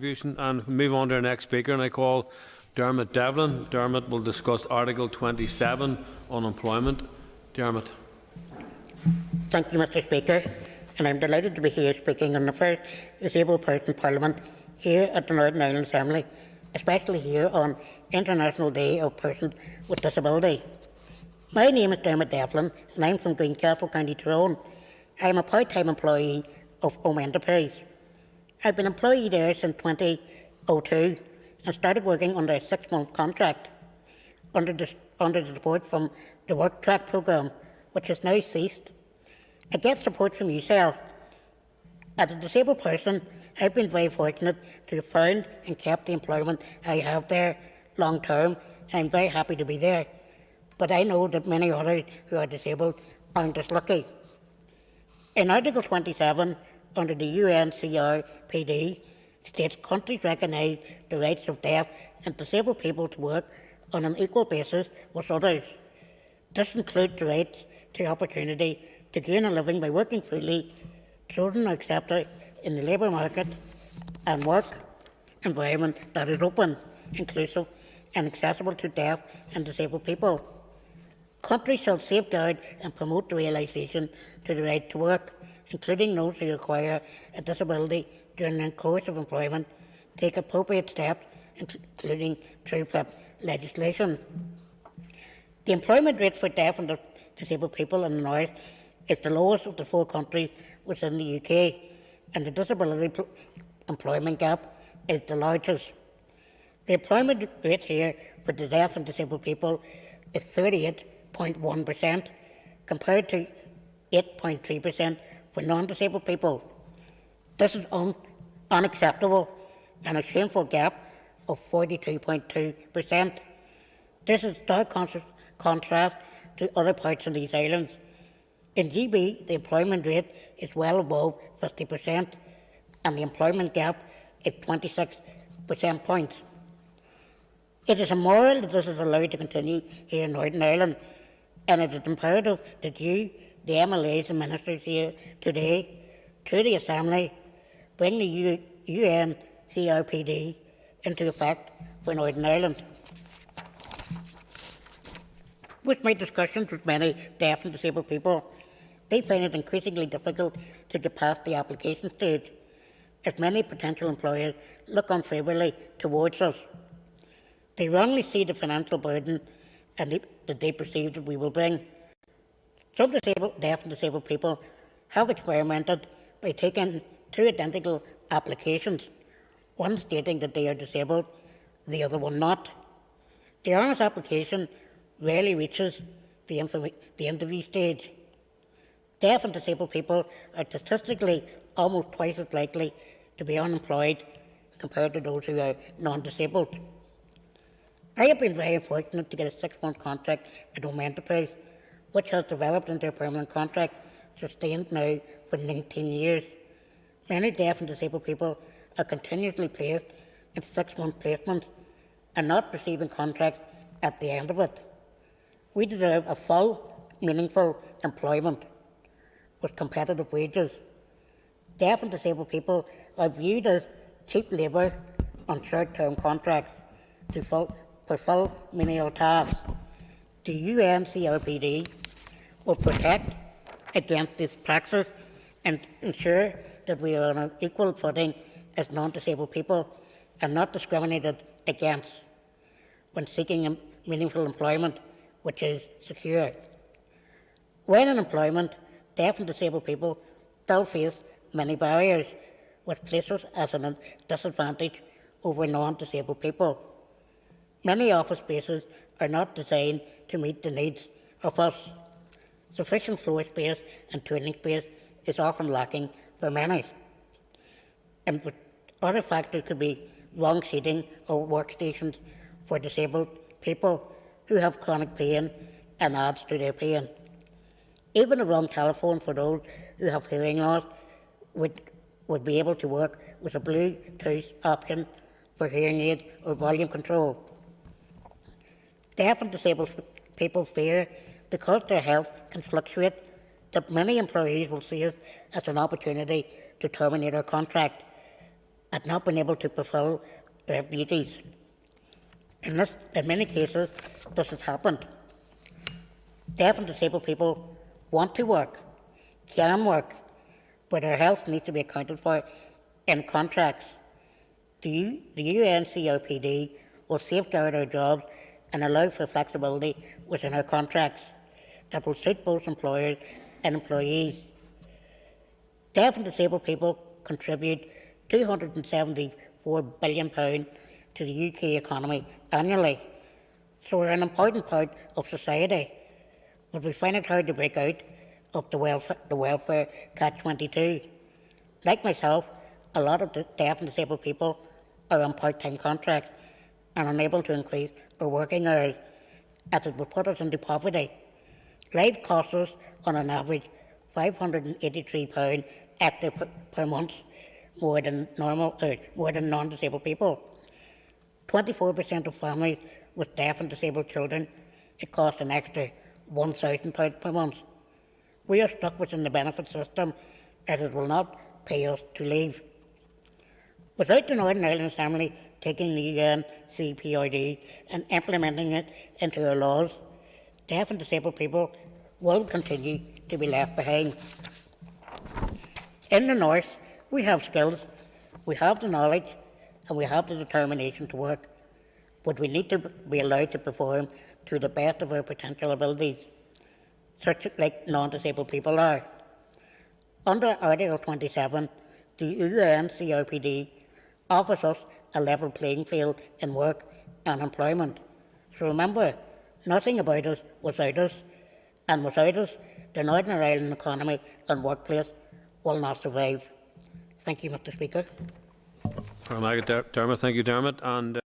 And move on to our next speaker, and I call Dermot Devlin. Dermot will discuss Article 27 on employment. Dermot. Thank you, Mr. Speaker, and I'm delighted to be here speaking on the first disabled person Parliament here at the Northern Ireland Assembly, especially here on International Day of Persons with Disability. My name is Dermot Devlin, and I'm from Greencastle, County Tyrone. I am a part-time employee of Home Enterprise. I've been employee there since 2002 and started working under a 6-month contract under the support from the Work Track programme, which has now ceased. I get support from UCL. As a disabled person, I've been very fortunate to have found and kept the employment I have there long term, and I'm very happy to be there. But I know that many others who are disabled aren't as lucky. In Article 27, under the UNCRPD, states countries recognise the rights of deaf and disabled people to work on an equal basis with others. This includes the right to opportunity to gain a living by working freely. Children are accepted in the labour market and work environment that is open, inclusive and accessible to deaf and disabled people. Countries shall safeguard and promote the realisation to the right to work, including those who require a disability during the course of employment, take appropriate steps, including through legislation. The employment rate for deaf and disabled people in the North is the lowest of the 4 countries within the UK, and the disability employment gap is the largest. The employment rate here for the deaf and disabled people is 38.1%, compared to 8.3% for non-disabled people. This is unacceptable and a shameful gap of 42.2%. This is stark contrast to other parts of these islands. In GB, the employment rate is well above 50%, and the employment gap is 26 percentage points. It is immoral that this is allowed to continue here in Northern Ireland, and it is imperative that you, the MLAs and ministers here today, through the Assembly, bring the UNCRPD into effect for Northern Ireland. With my discussions with many deaf and disabled people, they find it increasingly difficult to get past the application stage, as many potential employers look unfavourably towards us. They wrongly see the financial burden that they perceive that we will bring. Some deaf and disabled people have experimented by taking 2 identical applications, one stating that they are disabled, the other one not. The honest application rarely reaches the interview stage. Deaf and disabled people are statistically almost twice as likely to be unemployed compared to those who are non-disabled. I have been very fortunate to get a 6-month contract at Home Enterprise, which has developed into a permanent contract, sustained now for 19 years. Many deaf and disabled people are continuously placed in 6-month placements and not receiving contracts at the end of it. We deserve a full, meaningful employment with competitive wages. Deaf and disabled people are viewed as cheap labour on short-term contracts to fulfil menial tasks. The UNCRPD will protect against this practice and ensure that we are on an equal footing as non-disabled people and not discriminated against when seeking meaningful employment which is secure. When in employment, deaf and disabled people still face many barriers, which places us as a disadvantage over non-disabled people. Many office spaces are not designed to meet the needs of us. Sufficient floor space and training space is often lacking for many. And other factors could be wrong seating or workstations for disabled people who have chronic pain and adds to their pain. Even a wrong telephone for those who have hearing loss would be able to work with a Bluetooth option for hearing aid or volume control. Deaf and disabled people fear, because their health can fluctuate, that many employees will see it as an opportunity to terminate our contract. at not being able to fulfil their duties. In many cases, this has happened. Deaf and disabled people want to work, can work, but their health needs to be accounted for in contracts. The UNCOPD will safeguard our jobs and allow for flexibility within our contracts that will suit both employers and employees. Deaf and disabled people contribute £274 billion to the UK economy annually, so we're an important part of society, but we find it hard to break out of the welfare catch-22. Like myself, a lot of the deaf and disabled people are on part-time contracts and unable to increase our working hours, as it would put us into poverty. Life costs us, on an average, £583 extra per month, more than non-disabled people. 24% of families with deaf and disabled children, it costs an extra £1,000 per month. We are stuck within the benefit system, as it will not pay us to leave. Without the Northern Ireland Assembly taking the UNCPRD and implementing it into our laws, deaf and disabled people will continue to be left behind. In the North, we have skills, we have the knowledge, and we have the determination to work, but we need to be allowed to perform to the best of our potential abilities, such like non-disabled people are. Under Article 27, the UNCRPD offers us a level playing field in work and employment. So remember, nothing about us without us, and without us, the Northern Ireland economy and workplace will not survive. Thank you, Mr. Speaker. Dermot, thank you, Dermot. And